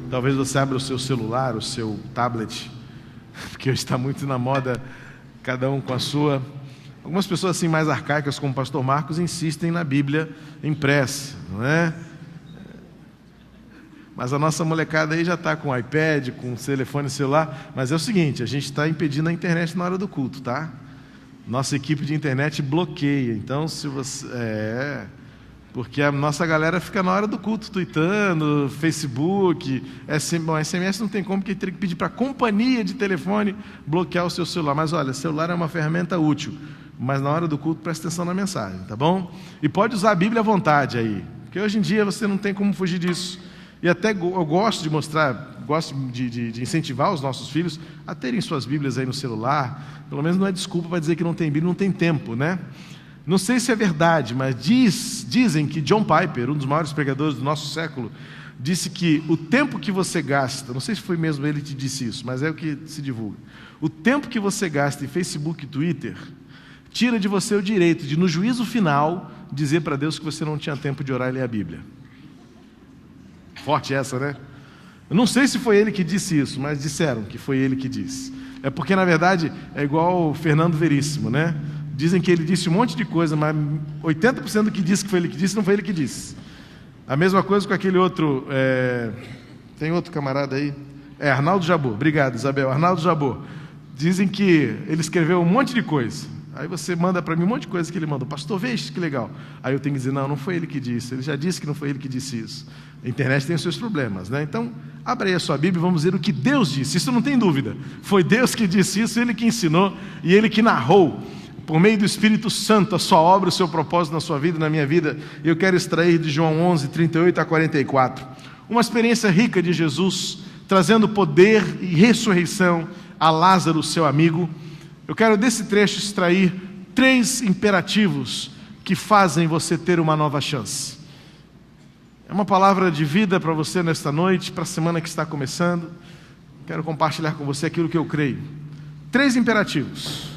Talvez você abra o seu celular, o seu tablet, porque hoje está muito na moda, cada um com a sua. Algumas pessoas assim mais arcaicas, como o pastor Marcos, insistem na Bíblia impressa, não é? Mas a nossa molecada aí já está com iPad, com telefone celular. Mas é o seguinte, a gente está impedindo a internet na hora do culto, tá? Nossa equipe de internet bloqueia. Então, se você... porque a nossa galera fica na hora do culto, tweetando, Facebook, bom, SMS não tem como, porque teria que pedir para a companhia de telefone bloquear o seu celular. Mas olha, celular é uma ferramenta útil, mas na hora do culto presta atenção na mensagem, tá bom? E pode usar a Bíblia à vontade aí, porque hoje em dia você não tem como fugir disso. E até eu gosto de mostrar, gosto de incentivar os nossos filhos a terem suas Bíblias aí no celular. Pelo menos não é desculpa para dizer que não tem Bíblia, não tem tempo, né? Não sei se é verdade, mas dizem que John Piper, um dos maiores pregadores do nosso século, disse que o tempo que você gasta, não sei se foi mesmo ele que disse isso, mas é o que se divulga, o tempo que você gasta em Facebook e Twitter tira de você o direito de, no juízo final, dizer para Deus que você não tinha tempo de orar e ler a Bíblia. Forte essa, né? Eu não sei se foi ele que disse isso, mas disseram que foi ele que disse. É porque, na verdade, é igual o Fernando Veríssimo, né? Dizem que ele disse um monte de coisa, mas 80% do que disse que foi ele que disse, não foi ele que disse. A mesma coisa com aquele outro... Tem outro camarada aí? Arnaldo Jabor. Obrigado, Isabel. Arnaldo Jabor. Dizem que ele escreveu um monte de coisa. Aí você manda para mim um monte de coisa que ele mandou. Pastor, veja que legal. Aí eu tenho que dizer, não foi ele que disse. Ele já disse que não foi ele que disse isso. A internet tem os seus problemas, né? Então, abra aí a sua Bíblia e vamos ver o que Deus disse. Isso não tem dúvida. Foi Deus que disse isso, Ele que ensinou e Ele que narrou, por meio do Espírito Santo, a sua obra, o seu propósito na sua vida e na minha vida. Eu quero extrair de João 11, 38 a 44. Uma experiência rica de Jesus, trazendo poder e ressurreição a Lázaro, seu amigo. Eu quero desse trecho extrair 3 imperativos que fazem você ter uma nova chance. É uma palavra de vida para você nesta noite, para a semana que está começando. Quero compartilhar com você aquilo que eu creio. 3 imperativos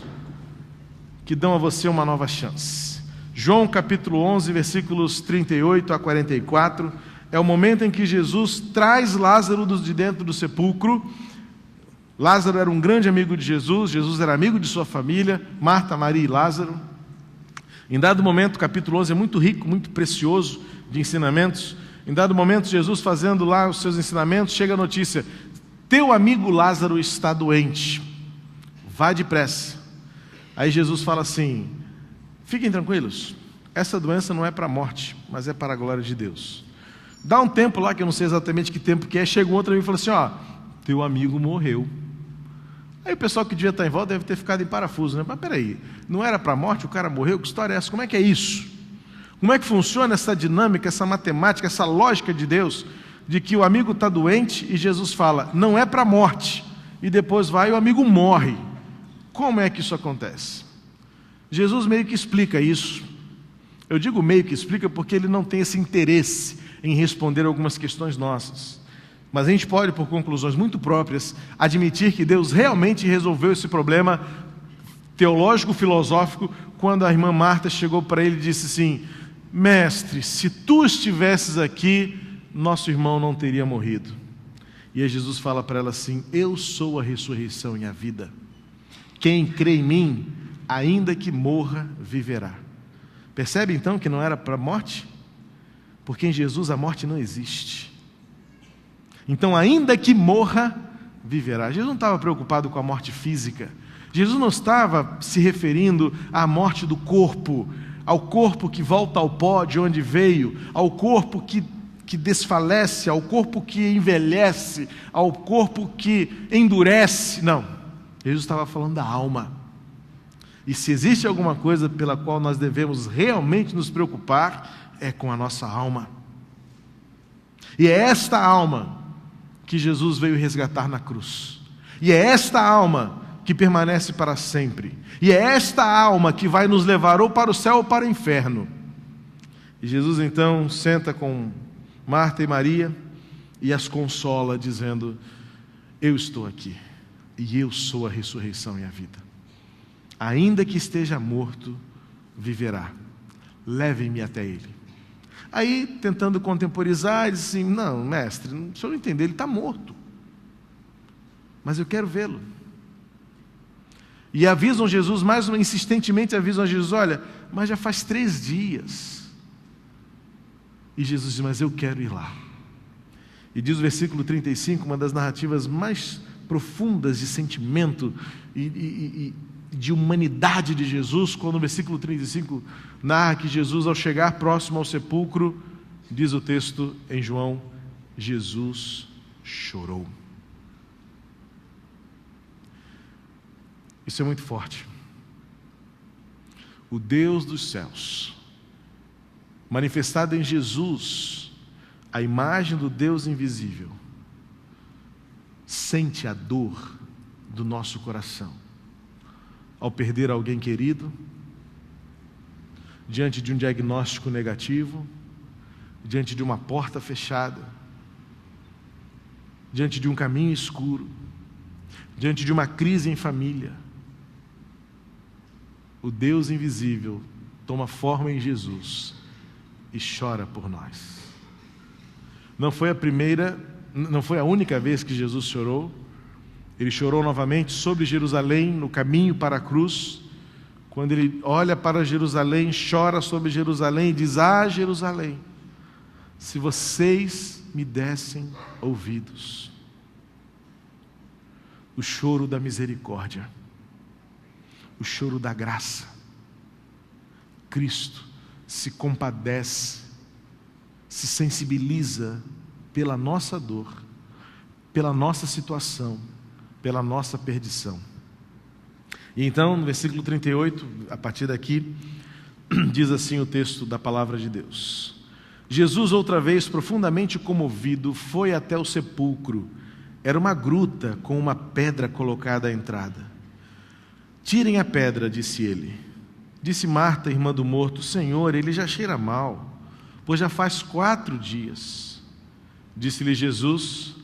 que dão a você uma nova chance. João capítulo 11, versículos 38 a 44, é o momento em que Jesus traz Lázaro de dentro do sepulcro. Lázaro era um grande amigo de Jesus, Jesus era amigo de sua família, Marta, Maria e Lázaro. Em dado momento, o capítulo 11 é muito rico, muito precioso de ensinamentos. Em dado momento, Jesus fazendo lá os seus ensinamentos, chega a notícia: teu amigo Lázaro está doente, vá depressa. Aí Jesus fala assim: fiquem tranquilos, essa doença não é para a morte, mas é para a glória de Deus. Dá um tempo lá, que eu não sei exatamente que tempo que é, chega um outro amigo e fala assim: teu amigo morreu. Aí o pessoal que devia estar em volta deve ter ficado em parafuso, né? Mas peraí, não era para a morte, o cara morreu, que história é essa? Como é que é isso? Como é que funciona essa dinâmica, essa matemática, essa lógica de Deus, de que o amigo está doente e Jesus fala, não é para a morte, e depois vai e o amigo morre. Como é que isso acontece? Jesus meio que explica isso. Eu digo meio que explica porque ele não tem esse interesse em responder algumas questões nossas. Mas a gente pode, por conclusões muito próprias, admitir que Deus realmente resolveu esse problema teológico-filosófico, quando a irmã Marta chegou para ele e disse assim: mestre, se tu estivesses aqui, nosso irmão não teria morrido. E aí Jesus fala para ela assim: eu sou a ressurreição e a vida. Quem crê em mim, ainda que morra, viverá. Percebe então que não era para a morte? Porque em Jesus a morte não existe. Então, ainda que morra, viverá. Jesus não estava preocupado com a morte física. Jesus não estava se referindo à morte do corpo, ao corpo que volta ao pó de onde veio, ao corpo que desfalece, ao corpo que envelhece, ao corpo que endurece. Não. Jesus estava falando da alma. E se existe alguma coisa pela qual nós devemos realmente nos preocupar, é com a nossa alma. E é esta alma que Jesus veio resgatar na cruz. E é esta alma que permanece para sempre. E é esta alma que vai nos levar ou para o céu ou para o inferno. E Jesus então senta com Marta e Maria e as consola, dizendo: eu estou aqui, e eu sou a ressurreição e a vida. Ainda que esteja morto, viverá. Levem-me até ele. Aí, tentando contemporizar, ele disse assim: não, mestre, o senhor não entendeu, ele está morto. Mas eu quero vê-lo. E avisam Jesus, mais insistentemente avisam a Jesus: olha, mas já faz 3 dias. E Jesus diz: mas eu quero ir lá. E diz o versículo 35, uma das narrativas mais profundas de sentimento e de humanidade de Jesus, quando o versículo 35 narra que Jesus, ao chegar próximo ao sepulcro, diz o texto em João, Jesus chorou. Isso é muito forte. O Deus dos céus, manifestado em Jesus, a imagem do Deus invisível, sente a dor do nosso coração ao perder alguém querido, diante de um diagnóstico negativo, diante de uma porta fechada, diante de um caminho escuro, diante de uma crise em família. O Deus invisível toma forma em Jesus e chora por nós. Não foi a única vez que Jesus chorou. Ele chorou novamente sobre Jerusalém, no caminho para a cruz. Quando ele olha para Jerusalém, chora sobre Jerusalém e diz: ah, Jerusalém, se vocês me dessem ouvidos. O choro da misericórdia, o choro da graça. Cristo se compadece, se sensibiliza pela nossa dor, pela nossa situação, pela nossa perdição. E então, no versículo 38, a partir daqui, diz assim o texto da palavra de Deus: Jesus, outra vez profundamente comovido, foi até o sepulcro. Era uma gruta com uma pedra colocada à entrada. Tirem a pedra, disse ele. Disse Marta, irmã do morto: Senhor, ele já cheira mal, pois já faz 4 dias. Disse-lhe Jesus: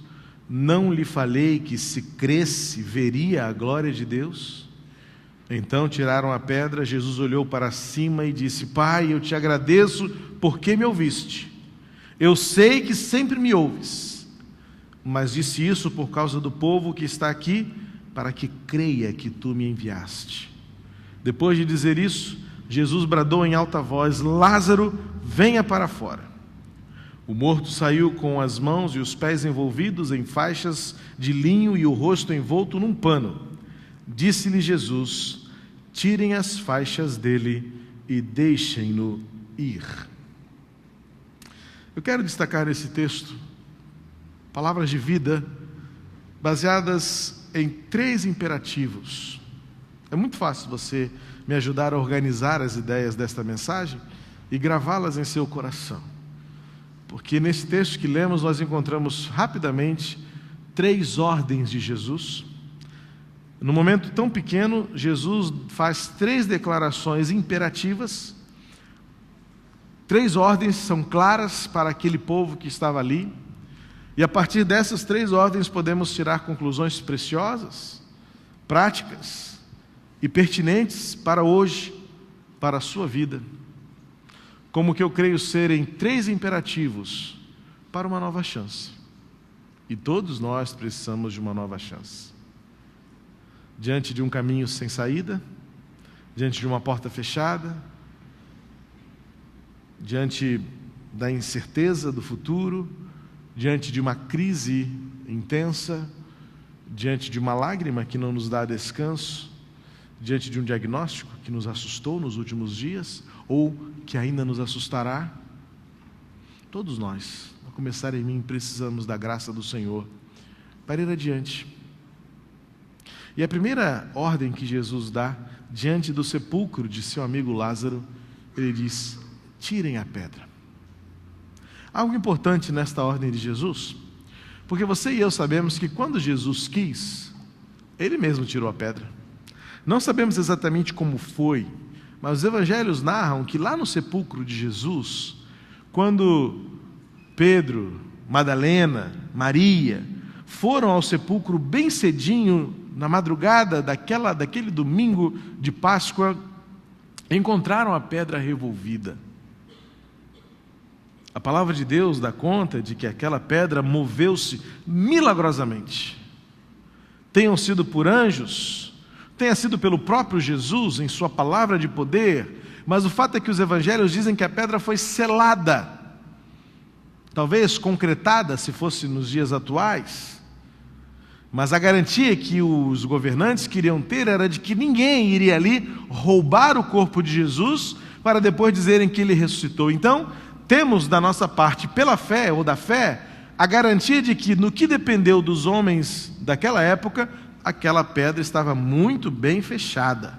não lhe falei que se cresce, veria a glória de Deus? Então tiraram a pedra. Jesus olhou para cima e disse: Pai, eu te agradeço porque me ouviste. Eu sei que sempre me ouves, mas disse isso por causa do povo que está aqui, para que creia que tu me enviaste. Depois de dizer isso, Jesus bradou em alta voz: Lázaro, venha para fora. O morto saiu com as mãos e os pés envolvidos em faixas de linho e o rosto envolto num pano. Disse-lhe Jesus: tirem as faixas dele e deixem-no ir. Eu quero destacar nesse texto palavras de vida baseadas em 3 imperativos. É muito fácil você me ajudar a organizar as ideias desta mensagem e gravá-las em seu coração. Porque nesse texto que lemos nós encontramos rapidamente 3 ordens de Jesus. Num momento tão pequeno, Jesus faz 3 declarações imperativas. 3 ordens são claras para aquele povo que estava ali. E a partir dessas 3 ordens podemos tirar conclusões preciosas, práticas e pertinentes para hoje, para a sua vida. Como que eu creio serem 3 imperativos para uma nova chance. E todos nós precisamos de uma nova chance. Diante de um caminho sem saída, diante de uma porta fechada, diante da incerteza do futuro, diante de uma crise intensa, diante de uma lágrima que não nos dá descanso, diante de um diagnóstico que nos assustou nos últimos dias, ou que ainda nos assustará. Todos nós, a começar em mim, precisamos da graça do Senhor para ir adiante. E a primeira ordem que Jesus dá diante do sepulcro de seu amigo Lázaro, ele diz: tirem a pedra. Algo importante nesta ordem de Jesus, porque você e eu sabemos que quando Jesus quis, ele mesmo tirou a pedra. Não sabemos exatamente como foi, mas os evangelhos narram que lá no sepulcro de Jesus, quando Pedro, Madalena, Maria foram ao sepulcro bem cedinho, na madrugada daquele domingo de Páscoa, encontraram a pedra revolvida. A palavra de Deus dá conta de que aquela pedra moveu-se milagrosamente. Tenham sido por anjos, tenha sido pelo próprio Jesus em sua palavra de poder, mas o fato é que os evangelhos dizem que a pedra foi selada, talvez concretada se fosse nos dias atuais, mas a garantia que os governantes queriam ter era de que ninguém iria ali roubar o corpo de Jesus para depois dizerem que ele ressuscitou. Então, temos da nossa parte, pela fé ou da fé, a garantia de que no que dependeu dos homens daquela época, aquela pedra estava muito bem fechada.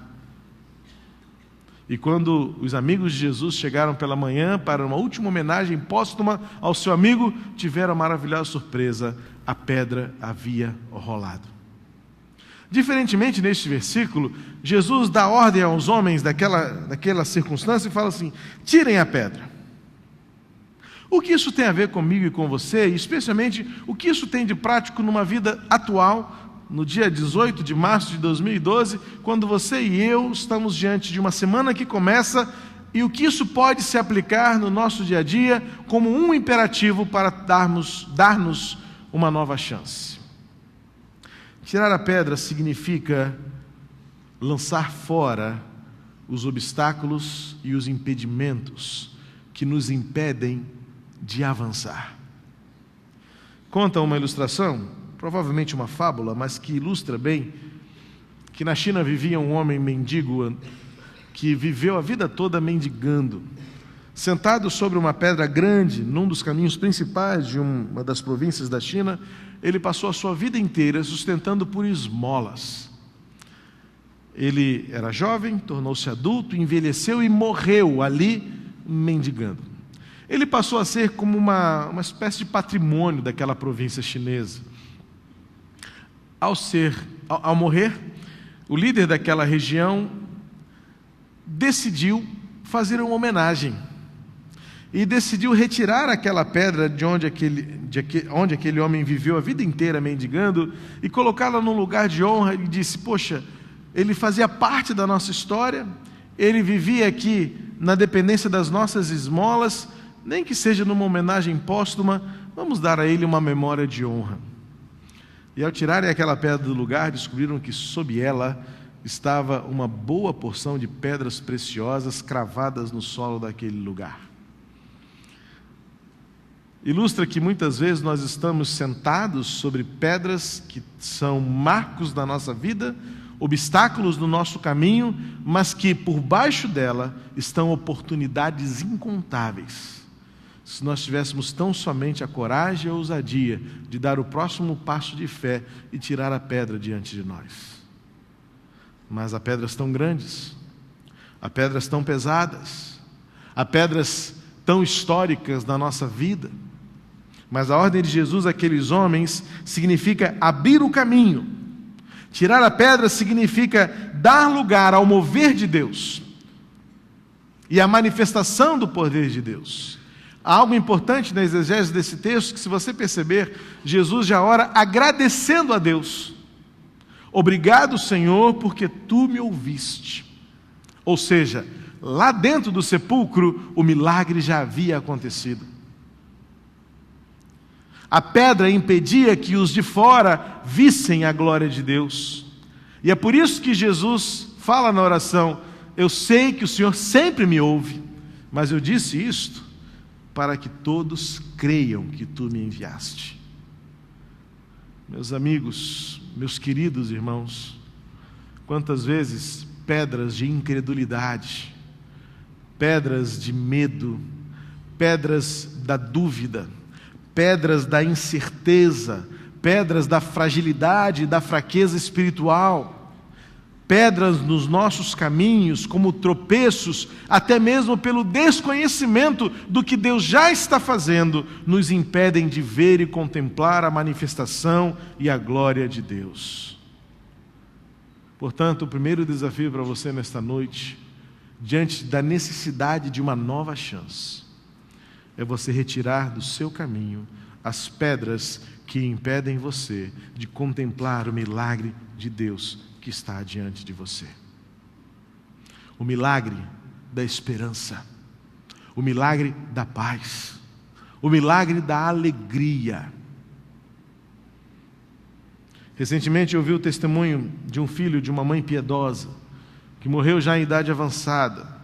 E quando os amigos de Jesus chegaram pela manhã para uma última homenagem póstuma ao seu amigo, tiveram a maravilhosa surpresa: a pedra havia rolado. Diferentemente neste versículo, Jesus dá ordem aos homens daquela circunstância e fala assim: tirem a pedra. O que isso tem a ver comigo e com você, e especialmente o que isso tem de prático numa vida atual, no dia 18 de março de 2012, quando você e eu estamos diante de uma semana que começa, e o que isso pode se aplicar no nosso dia a dia como um imperativo para dar-nos uma nova chance. Tirar a pedra significa lançar fora os obstáculos e os impedimentos que nos impedem de avançar. Conta uma ilustração, provavelmente uma fábula, mas que ilustra bem que na China vivia um homem mendigo que viveu a vida toda mendigando. Sentado sobre uma pedra grande, num dos caminhos principais de uma das províncias da China, ele passou a sua vida inteira sustentando por esmolas. Ele era jovem, tornou-se adulto, envelheceu e morreu ali mendigando. Ele passou a ser como uma espécie de patrimônio daquela província chinesa. Ao morrer, o líder daquela região decidiu fazer uma homenagem e decidiu retirar aquela pedra de onde aquele homem viveu a vida inteira mendigando e colocá-la num lugar de honra. E disse: poxa, ele fazia parte da nossa história, ele vivia aqui na dependência das nossas esmolas, nem que seja numa homenagem póstuma, vamos dar a ele uma memória de honra. E ao tirarem aquela pedra do lugar, descobriram que sob ela estava uma boa porção de pedras preciosas cravadas no solo daquele lugar. Ilustra que muitas vezes nós estamos sentados sobre pedras que são marcos da nossa vida, obstáculos no nosso caminho, mas que por baixo dela estão oportunidades incontáveis. Se nós tivéssemos tão somente a coragem e a ousadia de dar o próximo passo de fé e tirar a pedra diante de nós. Mas há pedras tão grandes, há pedras tão pesadas, há pedras tão históricas na nossa vida. Mas a ordem de Jesus àqueles homens significa abrir o caminho. Tirar a pedra significa dar lugar ao mover de Deus e à manifestação do poder de Deus. Há algo importante na exegese desse texto que, se você perceber, Jesus já ora agradecendo a Deus. Obrigado, Senhor, porque Tu me ouviste. Ou seja, lá dentro do sepulcro, o milagre já havia acontecido. A pedra impedia que os de fora vissem a glória de Deus. E é por isso que Jesus fala na oração: eu sei que o Senhor sempre me ouve, mas eu disse isto para que todos creiam que Tu me enviaste. Meus amigos, meus queridos irmãos, quantas vezes pedras de incredulidade, pedras de medo, pedras da dúvida, pedras da incerteza, pedras da fragilidade e da fraqueza espiritual, pedras nos nossos caminhos, como tropeços, até mesmo pelo desconhecimento do que Deus já está fazendo, nos impedem de ver e contemplar a manifestação e a glória de Deus. Portanto, o primeiro desafio para você nesta noite, diante da necessidade de uma nova chance, é você retirar do seu caminho as pedras que impedem você de contemplar o milagre de Deus que está diante de você. O milagre da esperança, o milagre da paz, O milagre da alegria. Recentemente eu ouvi o testemunho de um filho de uma mãe piedosa, que morreu já em idade avançada.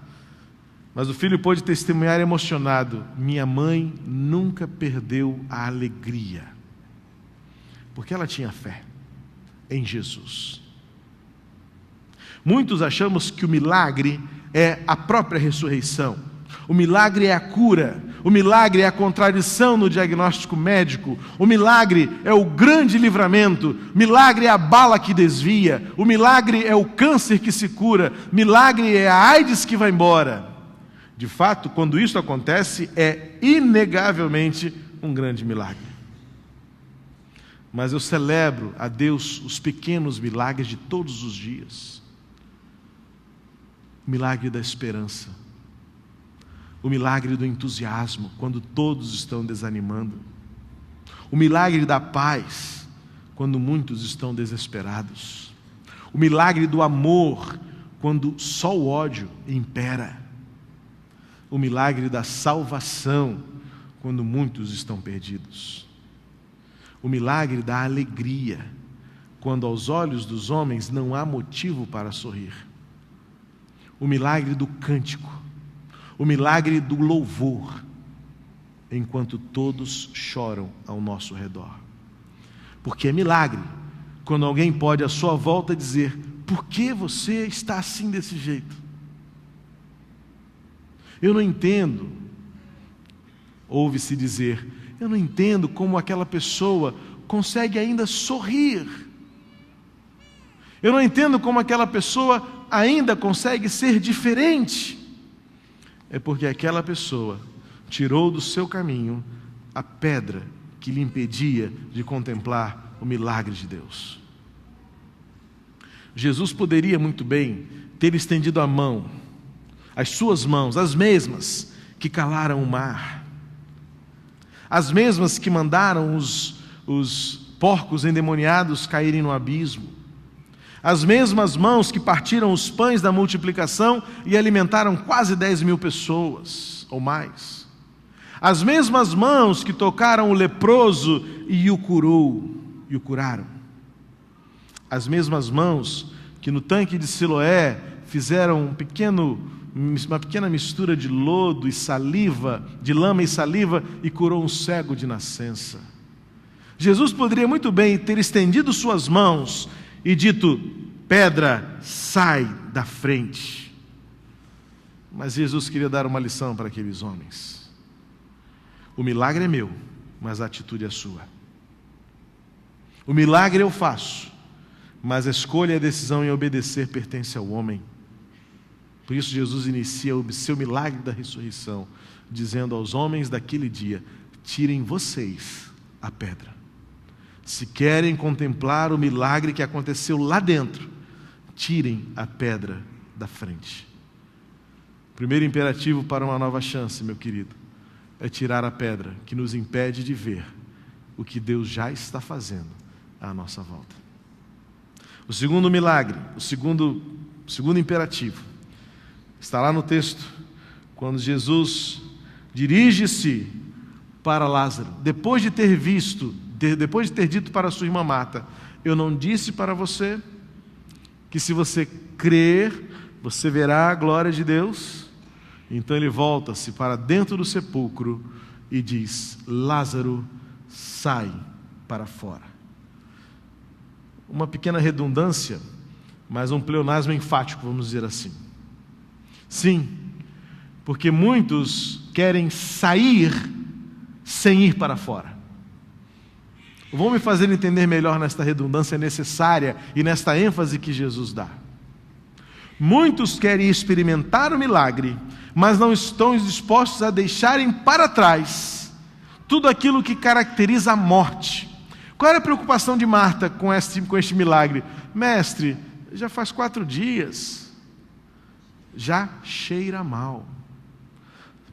Mas o filho pôde testemunhar emocionado: minha mãe nunca perdeu a alegria, porque ela tinha fé em Jesus. Muitos achamos que o milagre é a própria ressurreição. O milagre é a cura. O milagre é a contradição no diagnóstico médico. O milagre é o grande livramento. O milagre é a bala que desvia. O milagre é o câncer que se cura. O milagre é a AIDS que vai embora. De fato, quando isso acontece, é inegavelmente um grande milagre. Mas eu celebro a Deus os pequenos milagres de todos os dias. O milagre da esperança. O milagre do entusiasmo, quando todos estão desanimando. O milagre da paz, quando muitos estão desesperados. O milagre do amor, quando só o ódio impera. O milagre da salvação, quando muitos estão perdidos. O milagre da alegria, quando aos olhos dos homens não há motivo para sorrir. O milagre do cântico. O milagre do louvor, enquanto todos choram ao nosso redor. Porque é milagre quando alguém pode à sua volta dizer: por que você está assim desse jeito? Eu não entendo. Ouve-se dizer: eu não entendo como aquela pessoa consegue ainda sorrir. Eu não entendo como aquela pessoa ainda consegue ser diferente. É porque aquela pessoa tirou do seu caminho a pedra que lhe impedia de contemplar o milagre de Deus. Jesus poderia muito bem ter estendido a mão, as suas mãos, as mesmas que calaram o mar, as mesmas que mandaram os porcos endemoniados caírem no abismo, as mesmas mãos que partiram os pães da multiplicação e alimentaram quase 10.000 pessoas, ou mais. As mesmas mãos que tocaram o leproso e o curaram. As mesmas mãos que no tanque de Siloé fizeram uma pequena mistura de lodo e saliva, de lama e saliva, e curou um cego de nascença. Jesus poderia muito bem ter estendido suas mãos e dito: pedra, sai da frente. Mas Jesus queria dar uma lição para aqueles homens. O milagre é meu, mas a atitude é sua. O milagre eu faço, mas a escolha e a decisão em obedecer pertence ao homem. Por isso Jesus inicia o seu milagre da ressurreição, dizendo aos homens daquele dia: tirem vocês a pedra. Se querem contemplar o milagre que aconteceu lá dentro, tirem a pedra da frente. O primeiro imperativo para uma nova chance, meu querido, é tirar a pedra que nos impede de ver o que Deus já está fazendo à nossa volta. O segundo milagre, o segundo imperativo, está lá no texto, quando Jesus dirige-se para Lázaro, depois de ter dito para sua irmã Marta: eu não disse para você que se você crer, você verá a glória de Deus? Então ele volta-se para dentro do sepulcro e diz: Lázaro, sai para fora. Uma pequena redundância, mas um pleonasmo enfático, vamos dizer assim. Sim, porque muitos querem sair sem ir para fora. Vou me fazer entender melhor nesta redundância necessária e nesta ênfase que Jesus dá. Muitos querem experimentar o milagre, mas não estão dispostos a deixarem para trás tudo aquilo que caracteriza a morte. Qual era a preocupação de Marta com este milagre? Mestre, já faz 4 dias, já cheira mal.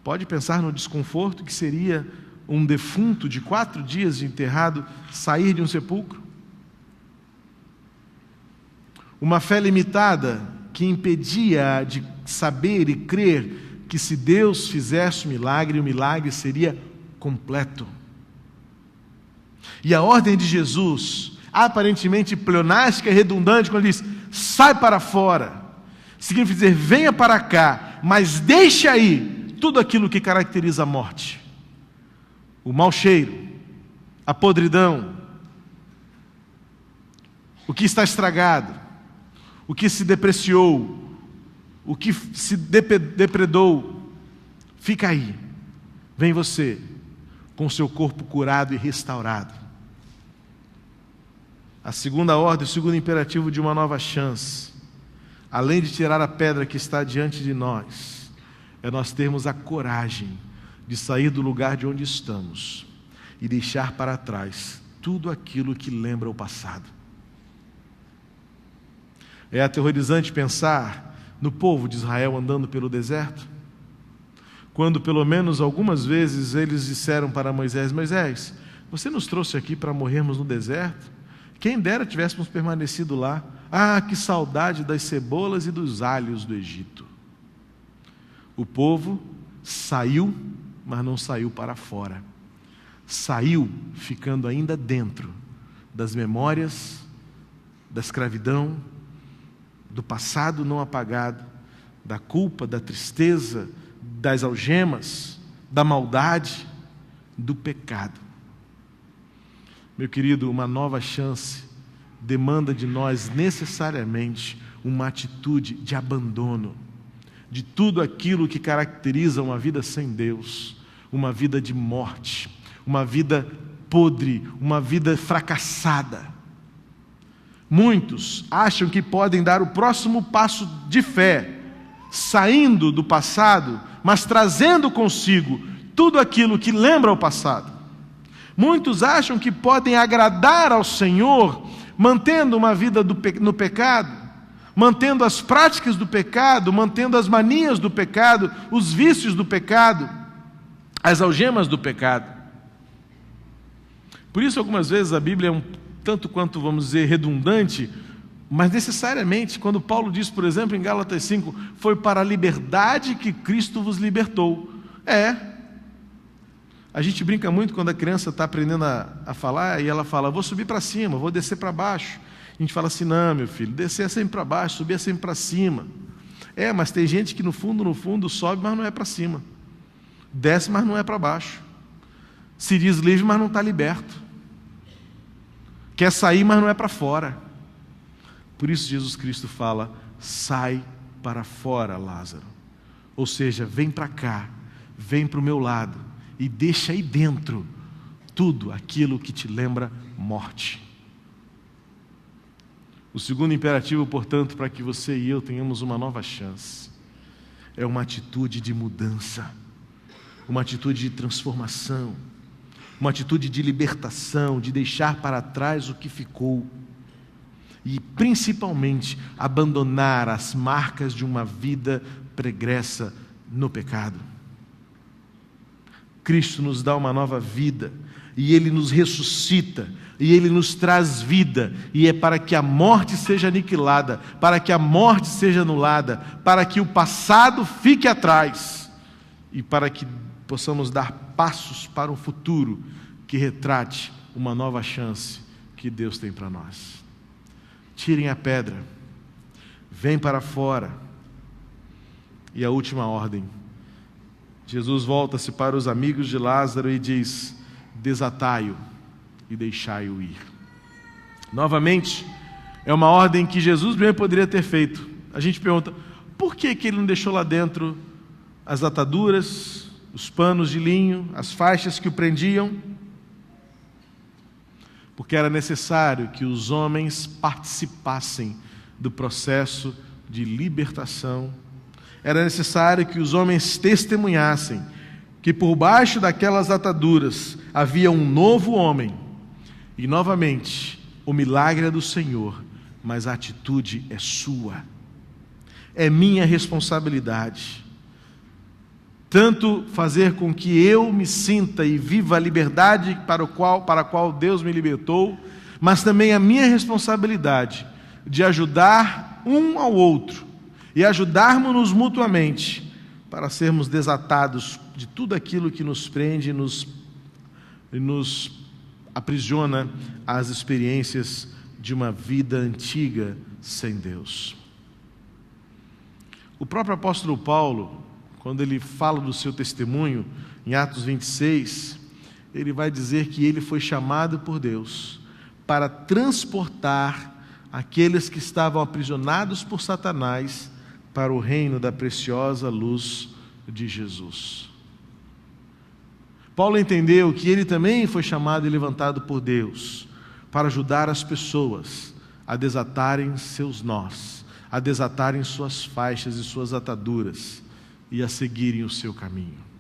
Pode pensar no desconforto que seria um defunto de 4 dias de enterrado sair de um sepulcro? Uma fé limitada que impedia de saber e crer que se Deus fizesse o milagre seria completo. E a ordem de Jesus, aparentemente pleonástica e redundante, quando ele diz, sai para fora, significa dizer, venha para cá, mas deixe aí tudo aquilo que caracteriza a morte. O mau cheiro, a podridão, o que está estragado, o que se depreciou, o que se depredou, fica aí. Vem você, com seu corpo curado e restaurado. A segunda ordem, o segundo imperativo de uma nova chance, além de tirar a pedra que está diante de nós, é nós termos a coragem de sair do lugar de onde estamos e deixar para trás tudo aquilo que lembra o passado. É aterrorizante pensar no povo de Israel andando pelo deserto, quando pelo menos algumas vezes eles disseram para Moisés, Moisés, você nos trouxe aqui para morrermos no deserto? Quem dera tivéssemos permanecido lá. Ah, que saudade das cebolas e dos alhos do Egito. O povo saiu, mas não saiu para fora. Saiu ficando ainda dentro das memórias, da escravidão, do passado não apagado, da culpa, da tristeza, das algemas, da maldade, do pecado. Meu querido, uma nova chance demanda de nós necessariamente uma atitude de abandono de tudo aquilo que caracteriza uma vida sem Deus, uma vida de morte, uma vida podre, uma vida fracassada. Muitos acham que podem dar o próximo passo de fé, saindo do passado, mas trazendo consigo tudo aquilo que lembra o passado. Muitos acham que podem agradar ao Senhor, mantendo uma vida no pecado, mantendo as práticas do pecado, mantendo as manias do pecado, os vícios do pecado, as algemas do pecado. Por isso, algumas vezes, a Bíblia é um tanto quanto, vamos dizer, redundante, mas necessariamente, quando Paulo diz, por exemplo, em Gálatas 5, foi para a liberdade que Cristo vos libertou. A gente brinca muito quando a criança está aprendendo a falar e ela fala, vou subir para cima, vou descer para baixo. A gente fala assim, não, meu filho, descer é sempre para baixo, subir é sempre para cima. Mas tem gente que no fundo sobe, mas não é para cima. Desce, mas não é para baixo. Se diz livre, mas não está liberto. Quer sair, mas não é para fora. Por isso Jesus Cristo fala, sai para fora, Lázaro. Ou seja, vem para cá, vem para o meu lado e deixa aí dentro tudo aquilo que te lembra morte. O segundo imperativo, portanto, para que você e eu tenhamos uma nova chance, é uma atitude de mudança, uma atitude de transformação, uma atitude de libertação, de deixar para trás o que ficou e, principalmente, abandonar as marcas de uma vida pregressa no pecado. Cristo nos dá uma nova vida e Ele nos ressuscita e Ele nos traz vida, e é para que a morte seja aniquilada, para que a morte seja anulada, para que o passado fique atrás e para que possamos dar passos para um futuro que retrate uma nova chance que Deus tem para nós. Tirem a pedra, vem para fora. E a última ordem, Jesus volta-se para os amigos de Lázaro e diz, desatai-o e deixai-o ir. Novamente, é uma ordem que Jesus bem poderia ter feito. A gente pergunta, por que ele não deixou lá dentro as ataduras, os panos de linho, as faixas que o prendiam? Porque era necessário que os homens participassem do processo de libertação. Era necessário que os homens testemunhassem que por baixo daquelas ataduras havia um novo homem. E novamente, o milagre é do Senhor, mas a atitude é sua. É minha responsabilidade. Tanto fazer com que eu me sinta e viva a liberdade para a qual Deus me libertou, mas também a minha responsabilidade de ajudar um ao outro e ajudarmos-nos mutuamente para sermos desatados de tudo aquilo que nos prende e nos e nos aprisiona às experiências de uma vida antiga sem Deus. O próprio apóstolo Paulo, quando ele fala do seu testemunho, em Atos 26, ele vai dizer que ele foi chamado por Deus para transportar aqueles que estavam aprisionados por Satanás para o reino da preciosa luz de Jesus. Paulo entendeu que ele também foi chamado e levantado por Deus para ajudar as pessoas a desatarem seus nós, a desatarem suas faixas e suas ataduras e a seguirem o seu caminho.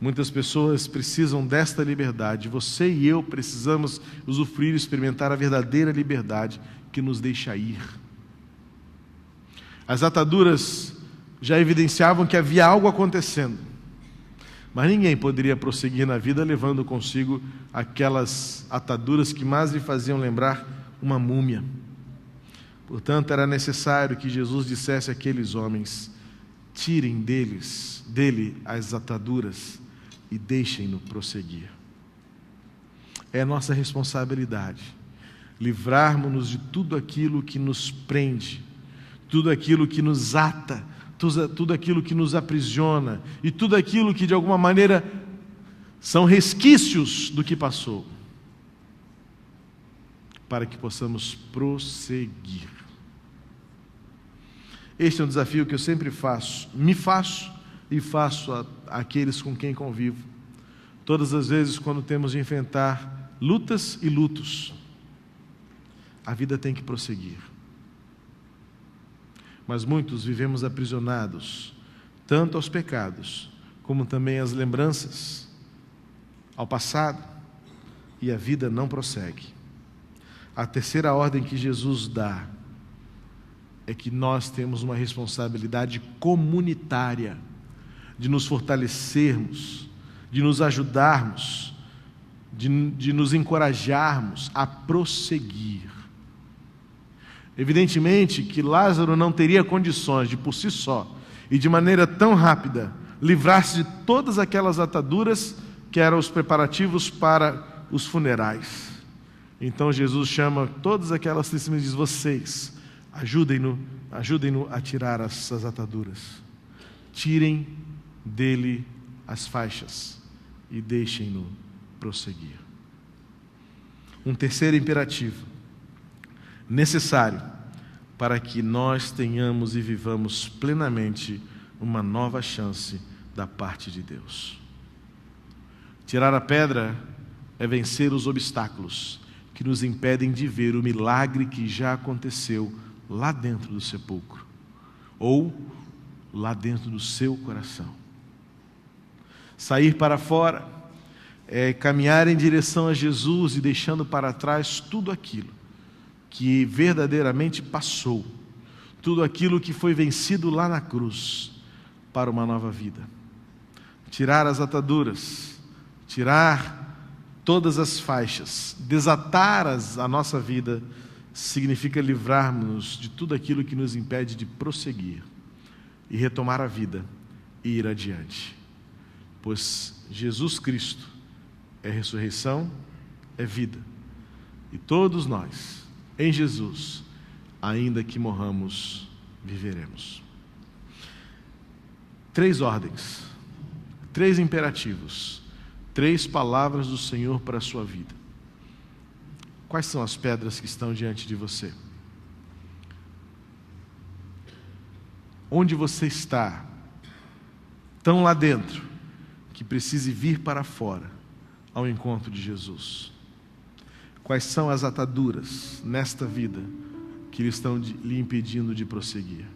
Muitas pessoas precisam desta liberdade. Você e eu precisamos usufruir e experimentar a verdadeira liberdade que nos deixa ir. As ataduras já evidenciavam que havia algo acontecendo, mas ninguém poderia prosseguir na vida levando consigo aquelas ataduras que mais lhe faziam lembrar uma múmia. Portanto, era necessário que Jesus dissesse àqueles homens: tirem dele as ataduras e deixem-no prosseguir. É nossa responsabilidade livrarmos-nos de tudo aquilo que nos prende, tudo aquilo que nos ata, tudo aquilo que nos aprisiona e tudo aquilo que de alguma maneira são resquícios do que passou, para que possamos prosseguir. Este é um desafio que eu sempre me faço e faço àqueles com quem convivo. Todas as vezes quando temos de enfrentar lutas e lutos, a vida tem que prosseguir. Mas muitos vivemos aprisionados, tanto aos pecados, como também às lembranças, ao passado, e a vida não prossegue. A terceira ordem que Jesus dá é que nós temos uma responsabilidade comunitária de nos fortalecermos, de nos ajudarmos, de nos encorajarmos a prosseguir. Evidentemente que Lázaro não teria condições de, por si só, e de maneira tão rápida, livrar-se de todas aquelas ataduras que eram os preparativos para os funerais. Então Jesus chama todas aquelas testemunhas e diz: vocês, ajudem-no a tirar essas ataduras. Tirem dele as faixas e deixem-no prosseguir. Um terceiro imperativo necessário para que nós tenhamos e vivamos plenamente uma nova chance da parte de Deus. Tirar a pedra é vencer os obstáculos que nos impedem de ver o milagre que já aconteceu lá dentro do sepulcro, ou lá dentro do seu coração. Sair para fora é caminhar em direção a Jesus e deixando para trás tudo aquilo que verdadeiramente passou, tudo aquilo que foi vencido lá na cruz, para uma nova vida. Tirar as ataduras, tirar todas as faixas, desatar a nossa vida, significa livrarmos-nos de tudo aquilo que nos impede de prosseguir e retomar a vida e ir adiante. Pois Jesus Cristo é ressurreição, é vida. E todos nós, em Jesus, ainda que morramos, viveremos. 3 ordens, 3 imperativos, 3 palavras do Senhor para a sua vida. Quais são as pedras que estão diante de você? Onde você está, tão lá dentro, que precise vir para fora, ao encontro de Jesus? Quais são as ataduras nesta vida que estão lhe impedindo de prosseguir?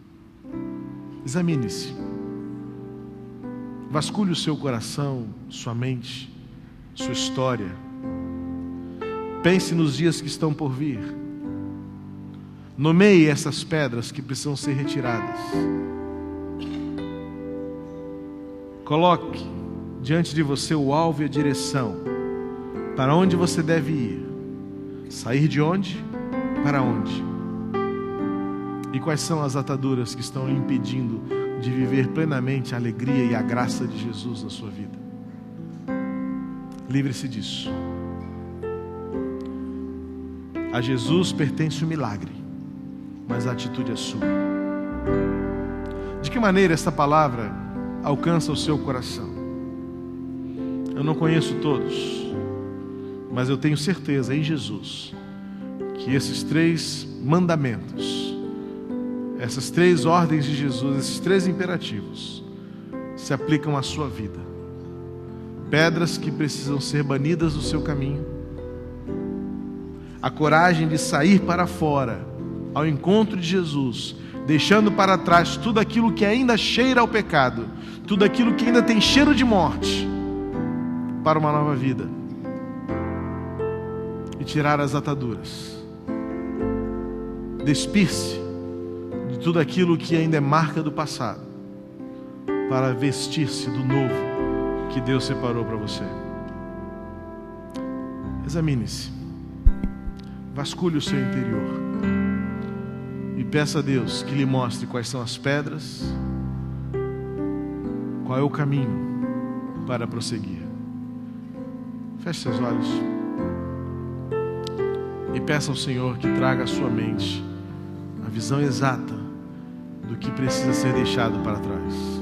Examine-se. Vasculhe o seu coração, sua mente, sua história. Pense nos dias que estão por vir. Nomeie essas pedras que precisam ser retiradas. Coloque diante de você o alvo e a direção. Para onde você deve ir? Sair de onde? Para onde? E quais são as ataduras que estão lhe impedindo de viver plenamente a alegria e a graça de Jesus na sua vida? Livre-se disso. A Jesus pertence o milagre, mas a atitude é sua. De que maneira esta palavra alcança o seu coração? Eu não conheço todos, mas eu tenho certeza em Jesus que esses 3 mandamentos, essas 3 ordens de Jesus, esses 3 imperativos se aplicam à sua vida. Pedras que precisam ser banidas do seu caminho, a coragem de sair para fora ao encontro de Jesus, deixando para trás tudo aquilo que ainda cheira ao pecado, tudo aquilo que ainda tem cheiro de morte, para uma nova vida, e tirar as ataduras, despir-se de tudo aquilo que ainda é marca do passado, para vestir-se do novo que Deus separou para você. Examine-se, vasculhe o seu interior e peça a Deus que lhe mostre quais são as pedras, qual é o caminho para prosseguir. Feche seus olhos e peça ao Senhor que traga à sua mente a visão exata do que precisa ser deixado para trás.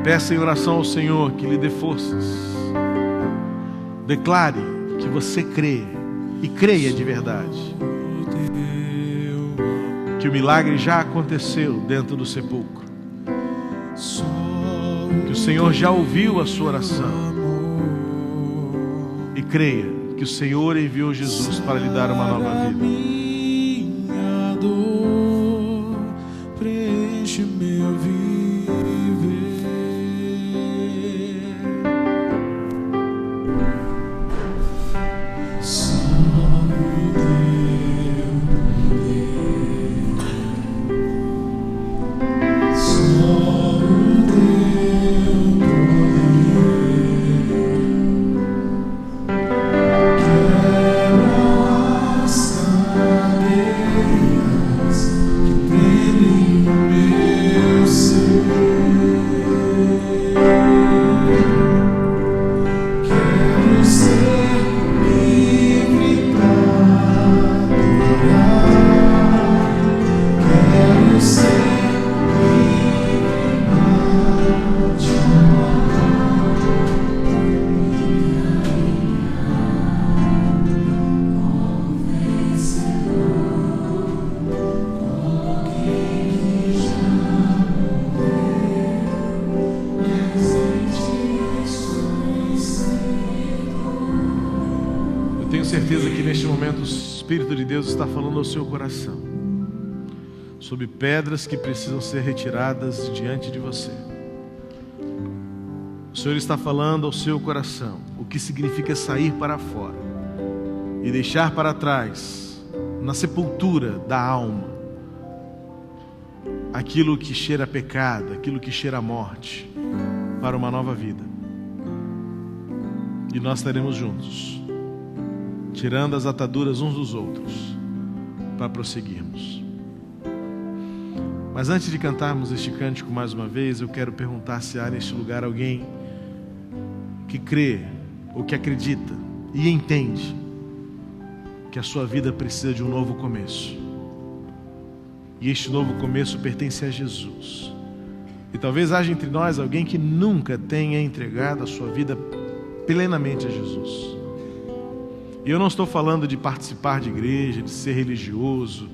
Peça em oração ao Senhor que lhe dê forças. Declare que você crê e creia de verdade que o milagre já aconteceu dentro do sepulcro, que o Senhor já ouviu a sua oração, e creia que o Senhor enviou Jesus para lhe dar uma nova vida. Preenche meu viver. Certeza que neste momento o Espírito de Deus está falando ao seu coração sobre pedras que precisam ser retiradas diante de você. O Senhor está falando ao seu coração o que significa sair para fora e deixar para trás, na sepultura da alma, aquilo que cheira a pecado, aquilo que cheira a morte, para uma nova vida. E nós estaremos juntos, tirando as ataduras uns dos outros, para prosseguirmos. Mas antes de cantarmos este cântico mais uma vez, eu quero perguntar se há neste lugar alguém que crê, ou que acredita, e entende que a sua vida precisa de um novo começo. E este novo começo pertence a Jesus. E talvez haja entre nós alguém que nunca tenha entregado a sua vida plenamente a Jesus. E eu não estou falando de participar de igreja, de ser religioso,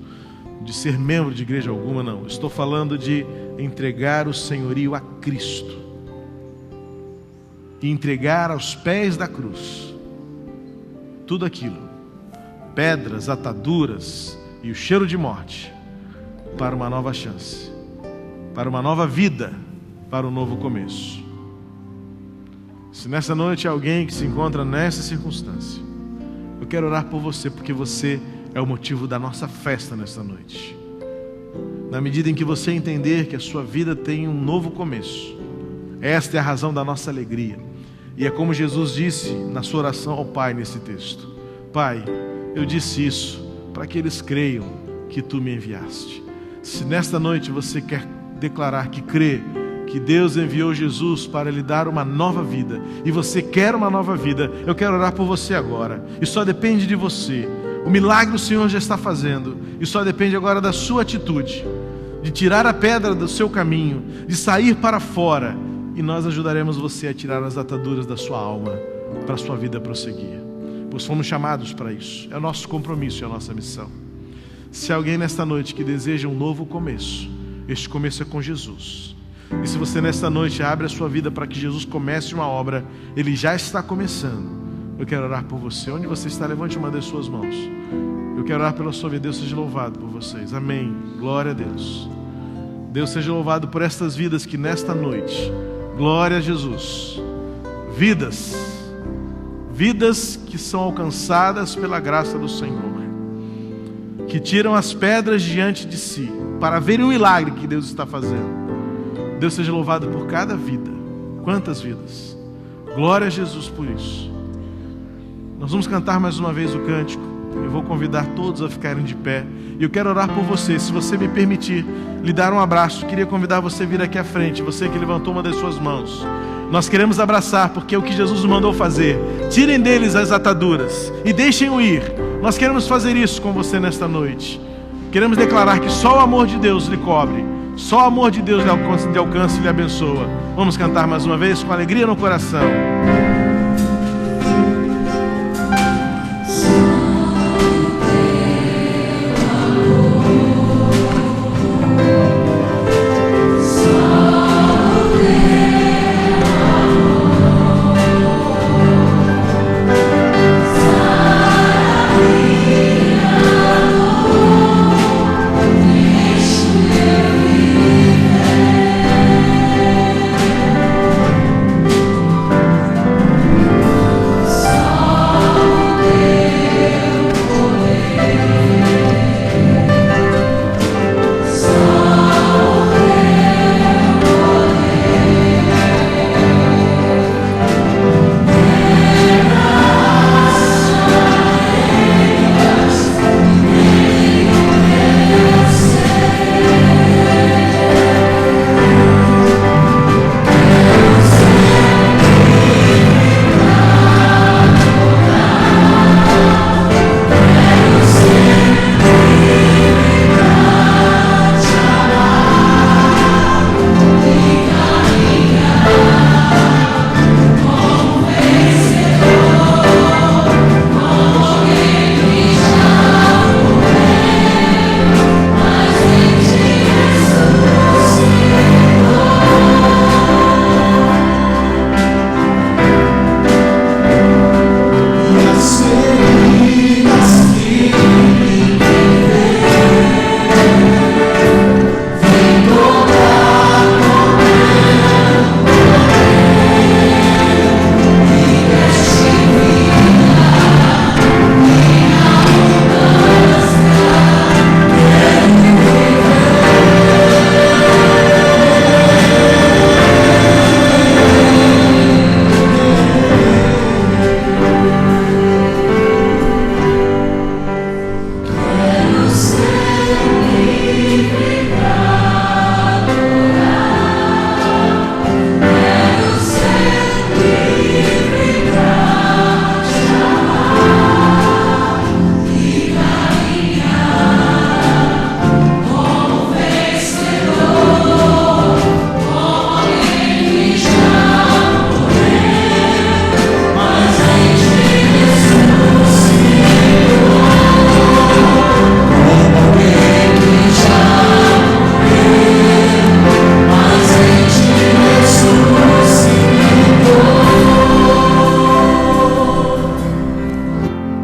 de ser membro de igreja alguma, não. Estou falando de entregar o senhorio a Cristo e entregar aos pés da cruz tudo aquilo, pedras, ataduras e o cheiro de morte, para uma nova chance, para uma nova vida, para um novo começo. Se nessa noite há alguém que se encontra nessa circunstância, eu quero orar por você, porque você é o motivo da nossa festa nesta noite. Na medida em que você entender que a sua vida tem um novo começo, esta é a razão da nossa alegria. E é como Jesus disse na sua oração ao Pai nesse texto: Pai, eu disse isso para que eles creiam que Tu me enviaste. Se nesta noite você quer declarar que crê que Deus enviou Jesus para lhe dar uma nova vida, e você quer uma nova vida, eu quero orar por você agora, e só depende de você. O milagre o Senhor já está fazendo, e só depende agora da sua atitude, de tirar a pedra do seu caminho, de sair para fora, e nós ajudaremos você a tirar as ataduras da sua alma, para a sua vida prosseguir, pois fomos chamados para isso, é o nosso compromisso, é a nossa missão. Se alguém nesta noite que deseja um novo começo, este começo é com Jesus. E se você nesta noite abre a sua vida para que Jesus comece uma obra, Ele já está começando. Eu quero orar por você. Onde você está, levante uma das suas mãos. Eu quero orar pela sua vida. Deus seja louvado por vocês. Amém. Glória a Deus. Deus seja louvado por estas vidas que nesta noite, glória a Jesus, vidas que são alcançadas pela graça do Senhor, que tiram as pedras diante de si, para verem o milagre que Deus está fazendo. Deus seja louvado por cada vida. Quantas vidas! Glória a Jesus por isso. Nós vamos cantar mais uma vez o cântico. Eu vou convidar todos a ficarem de pé. E eu quero orar por você. Se você me permitir lhe dar um abraço, queria convidar você a vir aqui à frente. Você que levantou uma das suas mãos. Nós queremos abraçar, porque é o que Jesus nos mandou fazer. Tirem deles as ataduras e deixem-o ir. Nós queremos fazer isso com você nesta noite. Queremos declarar que só o amor de Deus lhe cobre. Só o amor de Deus lhe alcança e lhe abençoa. Vamos cantar mais uma vez com alegria no coração.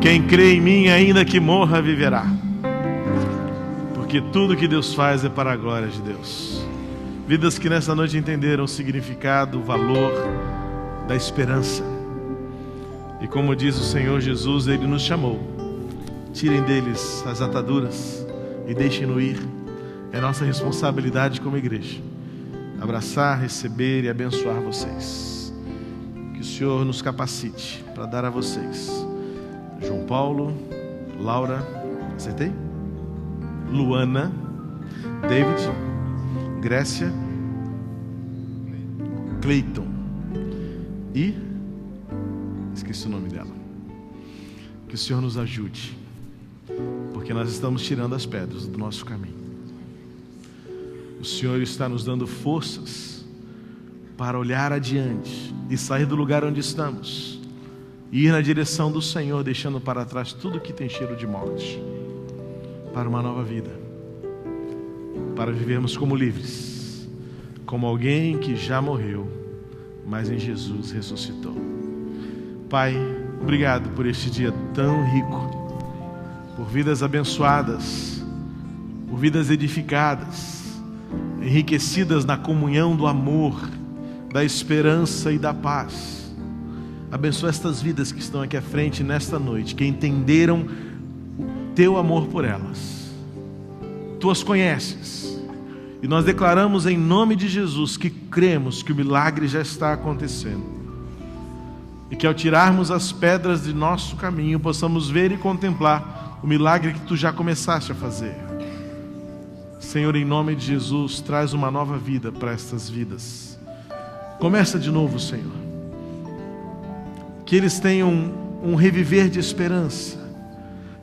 Quem crê em mim, ainda que morra, viverá. Porque tudo que Deus faz é para a glória de Deus. Vidas que nessa noite entenderam o significado, o valor da esperança. E como diz o Senhor Jesus, Ele nos chamou. Tirem deles as ataduras e deixem-no ir. É nossa responsabilidade como igreja abraçar, receber e abençoar vocês. Que o Senhor nos capacite para dar a vocês João Paulo, Laura, acertei? Luana, David, Grécia, Cleiton e esqueci o nome dela. Que o Senhor nos ajude, porque nós estamos tirando as pedras do nosso caminho. O Senhor está nos dando forças para olhar adiante e sair do lugar onde estamos e ir na direção do Senhor, deixando para trás tudo que tem cheiro de morte, para uma nova vida, para vivermos como livres, como alguém que já morreu, mas em Jesus ressuscitou. Pai, obrigado por este dia tão rico, por vidas abençoadas, por vidas edificadas, enriquecidas na comunhão do amor, da esperança e da paz. Abençoa estas vidas que estão aqui à frente nesta noite, que entenderam o teu amor por elas. Tu as conheces, e nós declaramos em nome de Jesus que cremos que o milagre já está acontecendo, e que ao tirarmos as pedras de nosso caminho possamos ver e contemplar o milagre que tu já começaste a fazer. Senhor, em nome de Jesus, traz uma nova vida para estas vidas. Começa de novo, Senhor. Que eles tenham um reviver de esperança,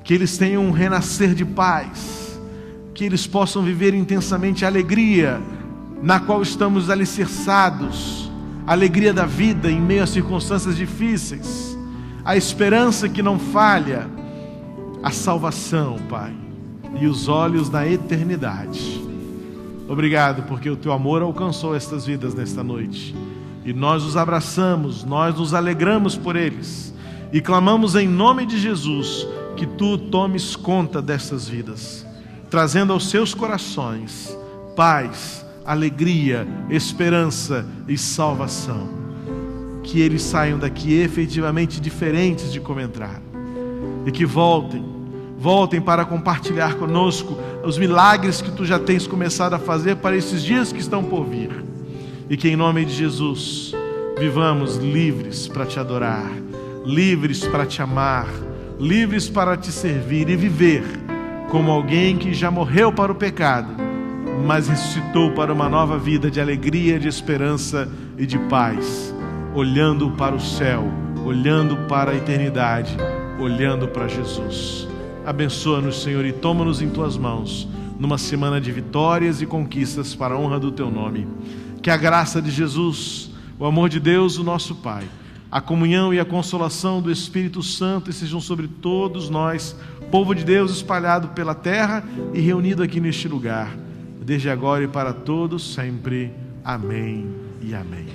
que eles tenham um renascer de paz, que eles possam viver intensamente a alegria na qual estamos alicerçados, a alegria da vida em meio a circunstâncias difíceis, a esperança que não falha, a salvação, Pai, e os olhos na eternidade. Obrigado, porque o teu amor alcançou estas vidas nesta noite, e nós os abraçamos, nós nos alegramos por eles, e clamamos em nome de Jesus, que tu tomes conta destas vidas, trazendo aos seus corações paz, alegria, esperança e salvação. Que eles saiam daqui efetivamente diferentes de como entraram, e que voltem para compartilhar conosco os milagres que tu já tens começado a fazer para esses dias que estão por vir, e que em nome de Jesus vivamos livres para te adorar, livres para te amar, livres para te servir e viver como alguém que já morreu para o pecado, mas ressuscitou para uma nova vida de alegria, de esperança e de paz, olhando para o céu, olhando para a eternidade, olhando para Jesus. Abençoa-nos, Senhor, e toma-nos em tuas mãos numa semana de vitórias e conquistas para a honra do teu nome. Que a graça de Jesus, o amor de Deus, o nosso Pai, a comunhão e a consolação do Espírito Santo estejam sobre todos nós, povo de Deus espalhado pela terra e reunido aqui neste lugar, desde agora e para todos sempre. Amém e amém.